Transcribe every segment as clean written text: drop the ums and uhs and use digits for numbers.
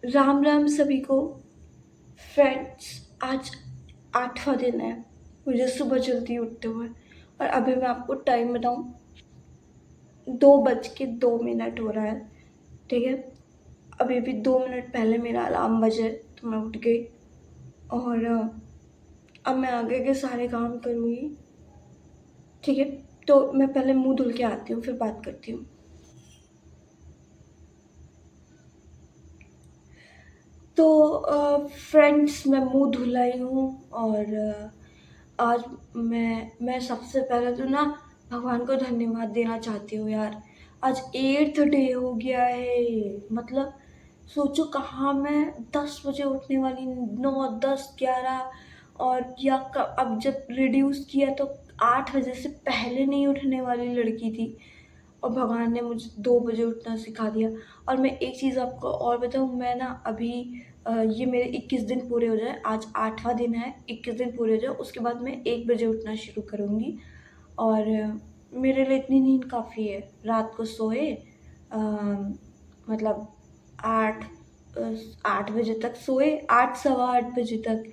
राम राम सभी को। फ्रेंड्स, आज 8वां दिन है मुझे सुबह जल्दी उठते हुए, और अभी मैं आपको टाइम बताऊं, 2:02 हो रहा है। ठीक है, अभी भी 2 मिनट पहले मेरा अलार्म बजे तो मैं उठ गई, और अब मैं आगे के सारे काम करूँगी। ठीक है, तो मैं पहले मुंह धुल के आती हूँ, फिर बात करती हूँ। तो फ्रेंड्स, मैं मुंह धुल आई हूँ, और आज मैं सबसे पहले तो ना भगवान को धन्यवाद देना चाहती हूँ यार। आज 8th डे हो गया है। मतलब सोचो, कहाँ मैं 10 बजे उठने वाली, 9, 10, 11, और या अब जब रिड्यूस किया तो 8 बजे से पहले नहीं उठने वाली लड़की थी, और भगवान ने मुझे 2 बजे उठना सिखा दिया। और मैं एक चीज़ आपको और बताऊँ, मैं ना अभी ये मेरे 21 दिन पूरे हो जाए, आज 8वां दिन है, 21 दिन पूरे हो जाए, उसके बाद मैं 1 बजे उठना शुरू करूँगी। और मेरे लिए इतनी नींद काफ़ी है। रात को सोए मतलब 8 8 बजे तक सोए, 8 सवा 8 बजे तक,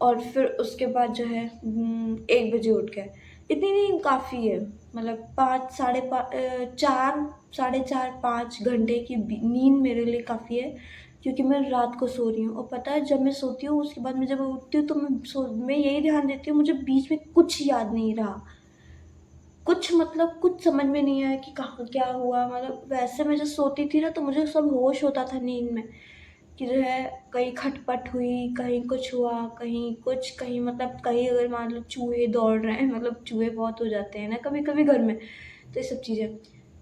और फिर उसके बाद जो है 1 बजे उठ गए। इतनी नींद काफ़ी है। मतलब 5 साढ़े 4 साढ़े 4 5 घंटे की नींद मेरे लिए काफ़ी है, क्योंकि मैं रात को सो रही हूँ। और पता है, जब मैं सोती हूँ उसके बाद मैं जब उठती हूँ तो मैं यही ध्यान देती हूँ, मुझे बीच में कुछ याद नहीं रहा। कुछ मतलब कुछ समझ में नहीं आया कि कहाँ क्या हुआ। मतलब वैसे मैं जब सोती थी ना तो मुझे सब होश होता था नींद में, कि जो है कहीं खटपट हुई, कहीं कुछ हुआ, कहीं कुछ, कहीं मतलब कहीं अगर मान लो चूहे दौड़ रहे हैं, मतलब चूहे बहुत हो जाते हैं ना कभी कभी घर में, तो ये सब चीज़ें।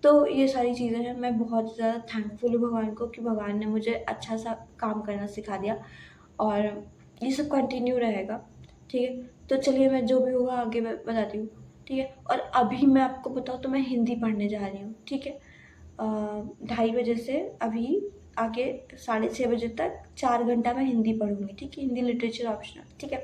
तो ये सारी चीज़ें हैं। मैं बहुत ज़्यादा थैंकफुल हूँ भगवान को कि भगवान ने मुझे अच्छा सा काम करना सिखा दिया, और ये सब कंटिन्यू रहेगा। ठीक है, तो चलिए मैं जो भी होगा आगे मैं बताती हूँ। ठीक है, और अभी मैं आपको बताऊँ तो मैं हिंदी पढ़ने जा रही हूँ। ठीक है, 2:30 बजे से अभी आगे 6:30 बजे तक 4 घंटा मैं हिंदी पढ़ूंगी। ठीक है, हिंदी लिटरेचर ऑप्शनल। ठीक है,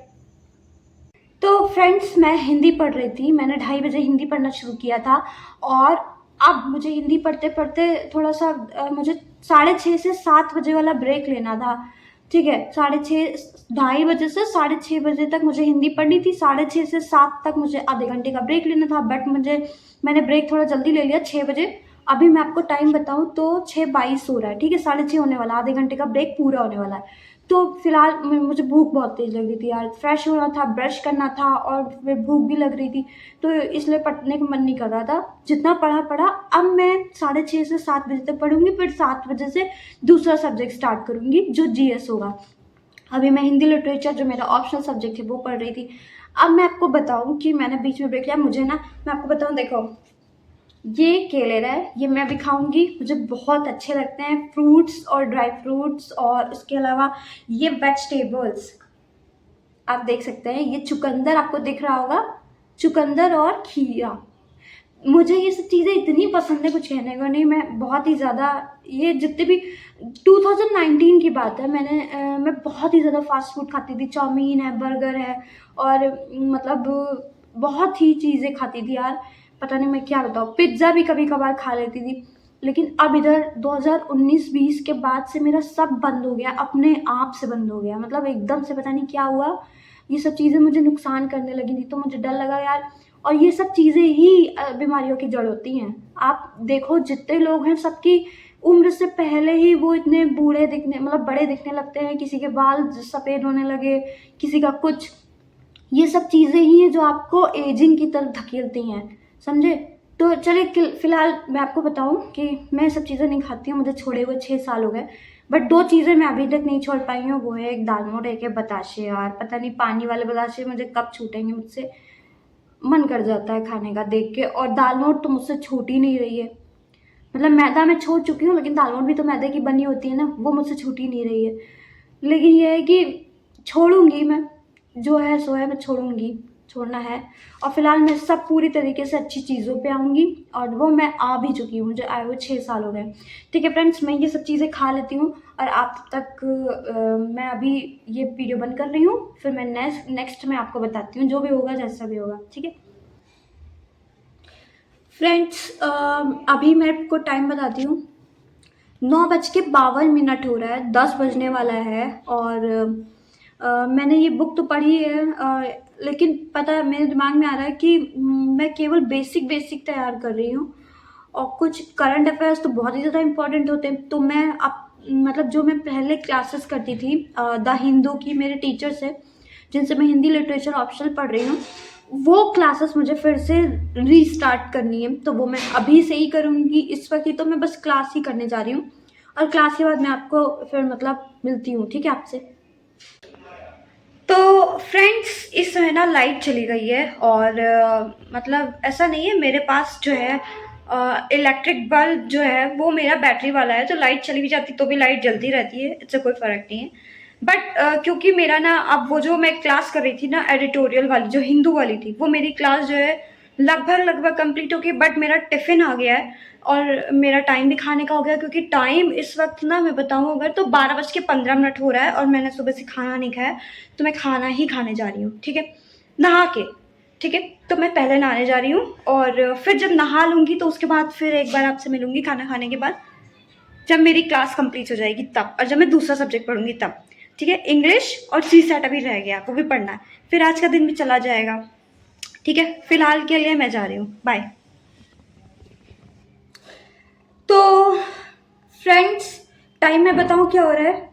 तो फ्रेंड्स, मैं हिंदी पढ़ रही थी। मैंने 2:30 बजे हिंदी पढ़ना शुरू किया था, और अब मुझे हिंदी पढ़ते पढ़ते थोड़ा सा मुझे 6:30 से 7 बजे वाला ब्रेक लेना था। ठीक है, 6:30 2:30 बजे से 6:30 बजे तक मुझे हिंदी पढ़नी थी। 6:30 से 7 तक मुझे आधे घंटे का ब्रेक लेना था, बट मैंने ब्रेक थोड़ा जल्दी ले लिया, 6 बजे। अभी मैं आपको टाइम बताऊं तो 6:22 हो रहा है। ठीक है, 6:30 होने वाला, आधे घंटे का ब्रेक पूरा होने वाला है। तो फिलहाल मुझे भूख बहुत तेज लग रही थी यार। फ्रेश होना था, ब्रश करना था, और फिर भूख भी लग रही थी, तो इसलिए पढ़ने का मन नहीं कर रहा था। जितना पढ़ा पढ़ा। अब मैं 6:30 से 7 बजे तक पढ़ूंगी, फिर 7 बजे से दूसरा सब्जेक्ट स्टार्ट करूंगी जो जीएस होगा। अभी मैं हिंदी लिटरेचर, जो मेरा ऑप्शनल सब्जेक्ट है, वो पढ़ रही थी। अब मैं आपको बताऊं कि मैंने बीच में ब्रेक लिया, मुझे ना, मैं आपको बताऊं, देखो, ये केले है, ये मैं भी खाऊंगी, मुझे बहुत अच्छे लगते हैं फ्रूट्स और ड्राई फ्रूट्स। और उसके अलावा ये वेजिटेबल्स आप देख सकते हैं, ये चुकंदर आपको दिख रहा होगा, चुकंदर और खीरा। मुझे ये सब चीज़ें इतनी पसंद है, कुछ कहने को नहीं। मैं बहुत ही ज़्यादा, ये जितने भी 2019 की बात है, मैं बहुत ही ज़्यादा फास्ट फूड खाती थी। चाउमीन है, बर्गर है, और मतलब बहुत ही चीज़ें खाती थी यार। पता नहीं मैं क्या बताऊँ, पिज्ज़ा भी कभी कभार खा लेती थी। लेकिन अब इधर 2019-20 के बाद से मेरा सब बंद हो गया, अपने आप से बंद हो गया। मतलब एकदम से पता नहीं क्या हुआ, ये सब चीज़ें मुझे नुकसान करने लगी थी, तो मुझे डर लगा यार। और ये सब चीज़ें ही बीमारियों की जड़ होती हैं। आप देखो, जितने लोग हैं सबकी उम्र से पहले ही वो इतने बूढ़े दिखने, मतलब बड़े दिखने लगते हैं। किसी के बाल सफ़ेद होने लगे, किसी का कुछ। ये सब चीज़ें ही हैं जो आपको एजिंग की तरफ धकेलती हैं, समझे। तो चलिए, फिलहाल मैं आपको बताऊं कि मैं सब चीज़ें नहीं खाती हूँ, मुझे छोड़े हुए 6 साल हो गए। बट 2 चीज़ें मैं अभी तक नहीं छोड़ पाई हूँ, वो है एक दालमोट, एक है बताशे। और पता नहीं पानी वाले बताशे मुझे कब छूटेंगे मुझसे। मन कर जाता है खाने का देख के, और दाल मोठ तो मुझसे छूट ही नहीं रही है। मतलब मैदा मैं छोड़ चुकी हूँ, लेकिन दाल मोठ भी तो मैदे की बनी होती है ना, वो मुझसे छूट ही नहीं रही है। लेकिन ये है कि छोड़ूंगी मैं, जो है सो है, मैं छोड़ूंगी, छोड़ना है। और फिलहाल मैं सब पूरी तरीके से अच्छी चीज़ों पे आऊँगी, और वो मैं आ भी चुकी हूँ, मुझे आए हुए 6 साल हो गए। ठीक है फ्रेंड्स, मैं ये सब चीज़ें खा लेती हूँ, और आप तक मैं अभी ये वीडियो बंद कर रही हूँ। फिर मैं नेक्स्ट में आपको बताती हूँ, जो भी होगा जैसा भी होगा। ठीक है फ्रेंड्स, अभी मैं आपको टाइम बताती हूँ, 9:52 हो रहा है, 10 बजने वाला है। और मैंने ये बुक तो पढ़ी है, लेकिन पता है मेरे दिमाग में आ रहा है कि मैं केवल बेसिक बेसिक तैयार कर रही हूँ, और कुछ करंट अफेयर्स तो बहुत ही ज़्यादा इम्पोर्टेंट होते हैं। तो मैं अब मतलब जो मैं पहले क्लासेस करती थी द हिंदू की, मेरे टीचर्स है जिनसे मैं हिंदी लिटरेचर ऑप्शनल पढ़ रही हूँ, वो क्लासेस मुझे फिर से रीस्टार्ट करनी है। तो वो मैं अभी से ही करूँगी, इस वक्त ही तो मैं बस क्लास ही करने जा रही हूँ, और क्लास के बाद मैं आपको फिर मतलब मिलती हूँ, ठीक है आपसे। तो फ्रेंड्स, इस समय ना लाइट चली गई है, और मतलब ऐसा नहीं है, मेरे पास जो है इलेक्ट्रिक बल्ब जो है वो मेरा बैटरी वाला है, तो लाइट चली भी जाती तो भी लाइट जलती रहती है, इससे कोई फ़र्क नहीं है। बट क्योंकि मेरा ना अब वो जो मैं क्लास कर रही थी ना एडिटोरियल वाली, जो हिंदू वाली थी, वो मेरी क्लास जो है लगभग लगभग कंप्लीट हो गई। बट मेरा टिफ़िन आ गया है, और मेरा टाइम भी खाने का हो गया, क्योंकि टाइम इस वक्त ना मैं बताऊँ अगर तो 12:15 हो रहा है, और मैंने सुबह से खाना नहीं खाया, तो मैं खाना ही खाने जा रही हूँ, ठीक है, नहा के। ठीक है, तो मैं पहले नहाने जा रही हूँ, और फिर जब नहा लूँगी तो उसके बाद फिर एक बार आपसे मिलूँगी खाना खाने के बाद, जब मेरी क्लास कंप्लीट हो जाएगी तब, और जब मैं दूसरा सब्जेक्ट पढ़ूँगी तब। ठीक है, इंग्लिश और सी सेट अभी रह गया, वो भी पढ़ना है, फिर आज का दिन भी चला जाएगा। ठीक है, फिलहाल के लिए मैं जा रही हूँ, बाय। तो फ्रेंड्स, टाइम मैं बताऊँ क्या हो रहा है,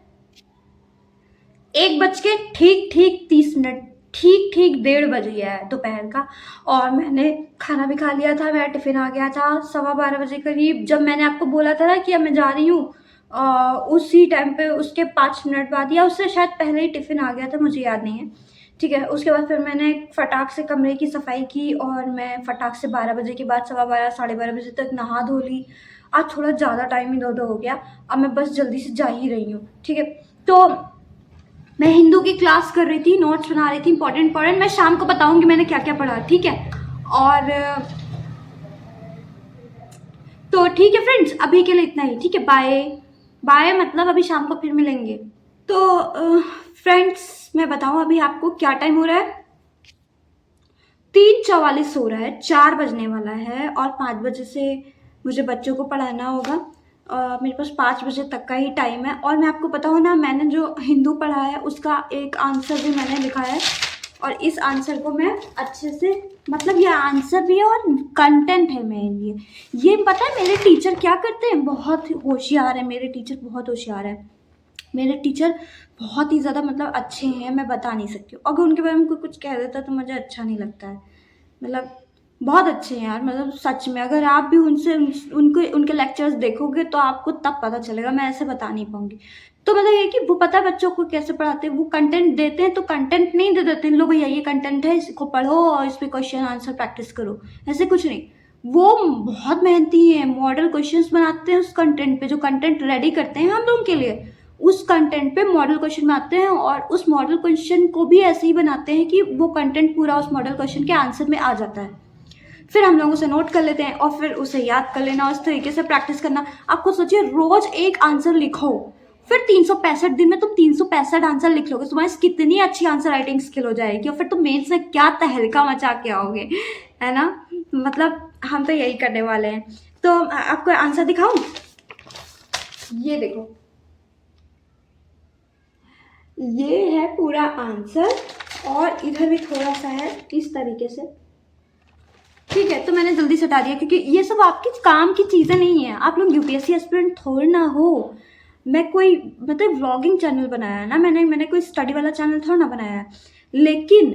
1:ठीक-ठीक 30, ठीक-ठीक 1:30 बज गया है दोपहर का, और मैंने खाना भी खा लिया था, मेरा टिफ़िन आ गया था 12:15 बजे करीब। जब मैंने आपको बोला था ना कि अब मैं जा रही हूँ, उसी टाइम पे उसके 5 मिनट बाद या उससे शायद पहले ही टिफ़िन आ गया था, मुझे याद नहीं है। ठीक है, उसके बाद फिर मैंने फटाक से कमरे की सफाई की, और मैं फटाक से 12 बजे के बाद 12:15 साढ़े 12 बजे तक नहा धो ली। आज थोड़ा ज़्यादा टाइम इधर-उधर हो गया, अब मैं बस जल्दी से जा ही रही हूँ, ठीक है। तो मैं हिंदू की क्लास कर रही थी, नोट्स बना रही थी इंपॉर्टेंट। मैं शाम को बताऊंगी मैंने क्या क्या पढ़ा, ठीक है। और तो ठीक है फ्रेंड्स, अभी के लिए इतना ही, ठीक है, बाय बाय, मतलब अभी शाम को फिर मिलेंगे। तो फ्रेंड्स, मैं बताऊं अभी आपको क्या टाइम हो रहा है, 3:44 हो रहा है, 4 बजने वाला है, और 5 बजे से मुझे बच्चों को पढ़ाना होगा। मेरे पास 5 बजे तक का ही टाइम है। और मैं आपको बताऊँ ना, मैंने जो हिंदू पढ़ा है उसका एक आंसर भी मैंने लिखा है, और इस आंसर को मैं अच्छे से, मतलब ये आंसर भी है और कंटेंट है मेरे लिए। ये पता है मेरे टीचर क्या करते हैं, बहुत होशियार है मेरे टीचर, बहुत होशियार है मेरे टीचर, बहुत ही ज़्यादा मतलब अच्छे हैं, मैं बता नहीं सकती हूँ। अगर उनके बारे में कोई कुछ कह देता तो मुझे अच्छा नहीं लगता है, मतलब बहुत अच्छे हैं यार, मतलब सच में। अगर आप भी उनसे उनके उनके लेक्चर्स देखोगे तो आपको तब पता चलेगा, मैं ऐसे बता नहीं पाऊंगी। तो मतलब ये कि वो पता है बच्चों को कैसे पढ़ाते हैं, वो कंटेंट देते हैं, तो कंटेंट नहीं दे देते हैं, लो भैया ये कंटेंट है, इसको पढ़ो और इस पर क्वेश्चन आंसर प्रैक्टिस करो, ऐसे कुछ नहीं। वो बहुत मेहनती हैं, मॉडल क्वेश्चंस बनाते हैं उस कंटेंट पे, जो कंटेंट रेडी करते हैं हम लोगों के लिए, उस कंटेंट पे मॉडल क्वेश्चन बनाते हैं, और उस मॉडल क्वेश्चन को भी ऐसे ही बनाते हैं कि वो कंटेंट पूरा उस मॉडल क्वेश्चन के आंसर में आ जाता है। फिर हम लोग उसे नोट कर लेते हैं, और फिर उसे याद कर लेना, उस तरीके से प्रैक्टिस करना। आपको सोचिए, रोज एक आंसर लिखो, फिर 365 दिन में तुम 365 आंसर लिख लोगे, तुम्हारी कितनी अच्छी आंसर राइटिंग स्किल हो जाएगी, और फिर तुम मेंस में क्या तहलका मचा के आओगे, है ना। मतलब हम तो यही करने वाले हैं। तो आपको आंसर दिखाऊं, ये देखो, ये है पूरा आंसर, और इधर भी थोड़ा सा है इस तरीके से। ठीक है, तो मैंने जल्दी से हटा दिया, क्योंकि ये सब आपके काम की चीज़ें नहीं है, आप लोग यूपीएससी एस्पिरेंट थोड़ी ना हो। मैं कोई मतलब व्लॉगिंग चैनल बनाया है ना, मैंने कोई स्टडी वाला चैनल थोड़ा ना बनाया है, लेकिन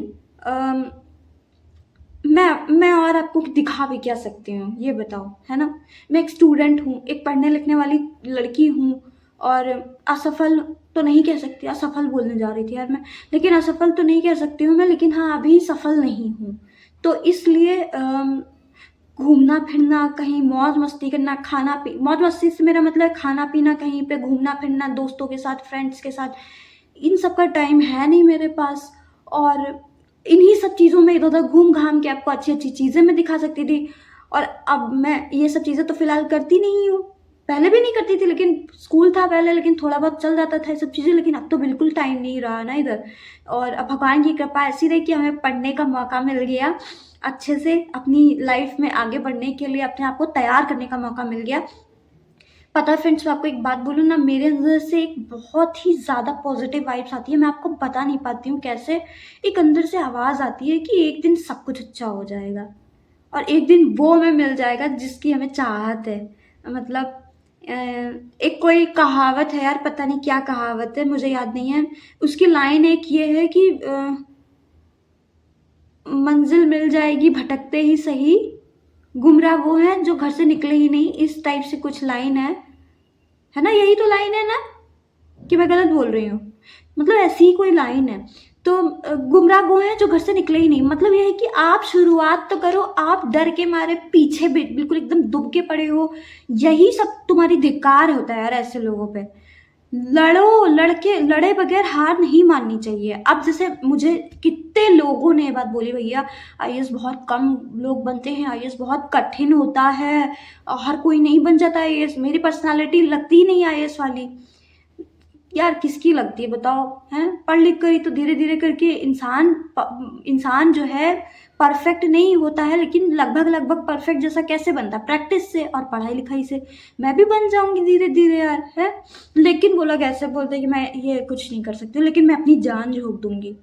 मैं और आपको दिखा भी क्या सकती हूँ, ये बताओ, है ना। मैं एक स्टूडेंट हूँ, एक पढ़ने लिखने वाली लड़की हूँ, और असफल तो नहीं कह सकती, असफल बोलने जा रही थी यार मैं, लेकिन असफल तो नहीं कह सकती हूँ मैं, लेकिन हाँ अभी सफल नहीं हूँ। तो इसलिए घूमना फिरना, कहीं मौज मस्ती करना, खाना पी मौज मस्ती से मेरा मतलब खाना पीना, कहीं पे घूमना फिरना दोस्तों के साथ, फ्रेंड्स के साथ, इन सब का टाइम है नहीं मेरे पास। और इन्हीं सब चीज़ों में इधर उधर घूम घाम के आपको अच्छी अच्छी चीज़ें मैं दिखा सकती थी, और अब मैं ये सब चीज़ें तो फिलहाल करती नहीं हूँ। पहले भी नहीं करती थी, लेकिन स्कूल था पहले, लेकिन थोड़ा बहुत चल जाता था ये सब चीज़ें, लेकिन अब तो बिल्कुल टाइम नहीं रहा ना इधर। और अब भगवान की कृपा ऐसी रही कि हमें पढ़ने का मौका मिल गया, अच्छे से अपनी लाइफ में आगे बढ़ने के लिए अपने आप को तैयार करने का मौका मिल गया। पता है फ्रेंड्स, मैं आपको एक बात बोलूँ ना, मेरे अंदर से एक बहुत ही ज़्यादा पॉजिटिव वाइब्स आती है, मैं आपको बता नहीं पाती हूँ कैसे। एक अंदर से आवाज़ आती है कि एक दिन सब कुछ अच्छा हो जाएगा और एक दिन वो हमें मिल जाएगा जिसकी हमें चाहत है। मतलब एक कोई कहावत है यार, पता नहीं क्या कहावत है, मुझे याद नहीं है। उसकी लाइन एक ये है कि मंजिल मिल जाएगी भटकते ही सही, गुमराह वो है जो घर से निकले ही नहीं, इस टाइप से कुछ लाइन है ना? यही तो लाइन है ना, कि मैं गलत बोल रही हूँ? मतलब ऐसी ही कोई लाइन है। तो गुमराह वो है जो घर से निकले ही नहीं, मतलब ये है कि आप शुरुआत तो करो, आप डर के मारे पीछे बिल्कुल एकदम दुबके पड़े हो, यही सब तुम्हारी धिक्कार होता है यार ऐसे लोगों पे। लड़ो, लड़े बगैर हार नहीं माननी चाहिए। अब जैसे मुझे कितने लोगों ने ये बात बोली, भैया आईएएस बहुत कम लोग बनते हैं, आईएएस बहुत कठिन होता है, हर कोई नहीं बन जाता आईएएस। मेरी पर्सनालिटी लगती ही नहीं आईएएस वाली। यार किसकी लगती है बताओ? हैं, पढ़ लिख कर ही तो धीरे धीरे करके इंसान जो है परफेक्ट नहीं होता है, लेकिन लगभग लगभग परफेक्ट जैसा कैसे बनता है? प्रैक्टिस से और पढ़ाई लिखाई से। मैं भी बन जाऊंगी धीरे धीरे यार, है। लेकिन वो लोग ऐसे बोलते हैं कि मैं ये कुछ नहीं कर सकती, लेकिन मैं अपनी जान झोंक दूंगी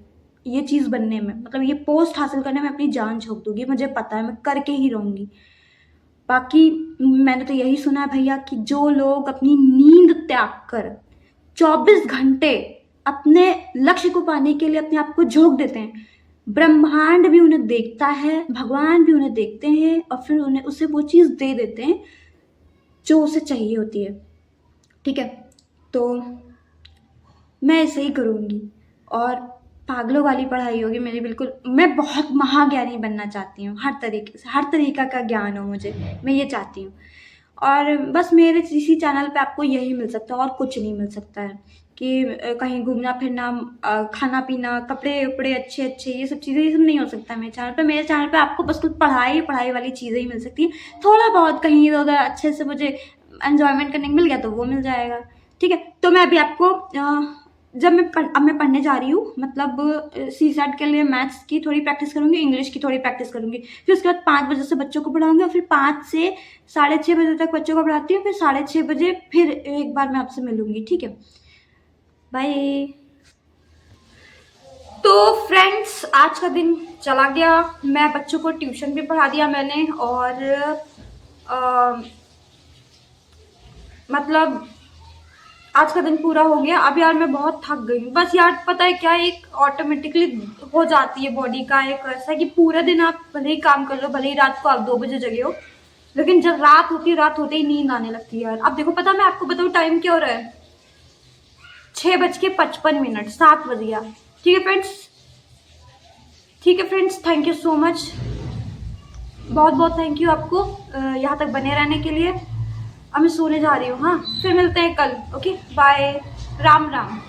ये चीज़ बनने में, मतलब ये पोस्ट हासिल करने में अपनी जान झोंक दूंगी, मुझे पता है मैं करके ही रहूंगी। बाकी मैंने तो यही सुना है भैया कि जो लोग अपनी नींद त्याग कर 24 घंटे अपने लक्ष्य को पाने के लिए अपने आप को झोंक देते हैं, ब्रह्मांड भी उन्हें देखता है, भगवान भी उन्हें देखते हैं और फिर उन्हें उसे वो चीज़ दे देते हैं जो उसे चाहिए होती है। ठीक है, तो मैं ऐसे ही करूँगी और पागलों वाली पढ़ाई होगी मेरी बिल्कुल। मैं बहुत महाज्ञानी बनना चाहती हूँ, हर तरीके से, हर तरीका का ज्ञान हो मुझे, मैं ये चाहती हूँ। और बस मेरे इसी चैनल पे आपको यही मिल सकता है और कुछ नहीं मिल सकता है कि कहीं घूमना फिरना, खाना पीना, कपड़े उपड़े अच्छे अच्छे, ये सब चीज़ें, ये सब नहीं हो सकता है मेरे चैनल पे। मेरे चैनल पे आपको बस कुछ पढ़ाई वाली चीज़ें ही मिल सकती हैं। थोड़ा बहुत कहीं इधर उधर अच्छे से मुझे एन्जॉयमेंट करने को मिल गया तो वो मिल जाएगा। ठीक है, तो मैं अभी आपको जब मैं पढ़ने जा रही हूँ, मतलब CSAT के लिए मैथ्स की थोड़ी प्रैक्टिस करूँगी, इंग्लिश की थोड़ी प्रैक्टिस करूँगी, फिर उसके बाद 5 बजे से बच्चों को पढ़ाऊँगी और फिर 5 से 6:30 बजे तक बच्चों को पढ़ाती हूँ, फिर 6:30 बजे फिर एक बार मैं आपसे मिलूँगी। ठीक है, बाय। तो फ्रेंड्स, आज का दिन चला गया, मैं बच्चों को ट्यूशन भी पढ़ा दिया मैंने और मतलब आज का दिन पूरा हो गया। अब यार मैं बहुत थक गई हूँ, बस यार पता है क्या, एक ऑटोमेटिकली हो जाती है बॉडी का एक ऐसा कि पूरा दिन आप भले ही काम कर लो, भले ही रात को आप 2 बजे जगे हो, लेकिन जब रात होती है, रात होते ही नींद आने लगती है यार। अब देखो, पता मैं आपको बताऊँ टाइम क्या हो रहा है, 6:55, 7 बज गया। ठीक है friends, thank you so much, बहुत बहुत थैंक यू आपको यहाँ तक बने रहने के लिए। अब मैं सोने जा रही हूँ, हाँ, फिर मिलते हैं कल। Okay, bye, Ram Ram.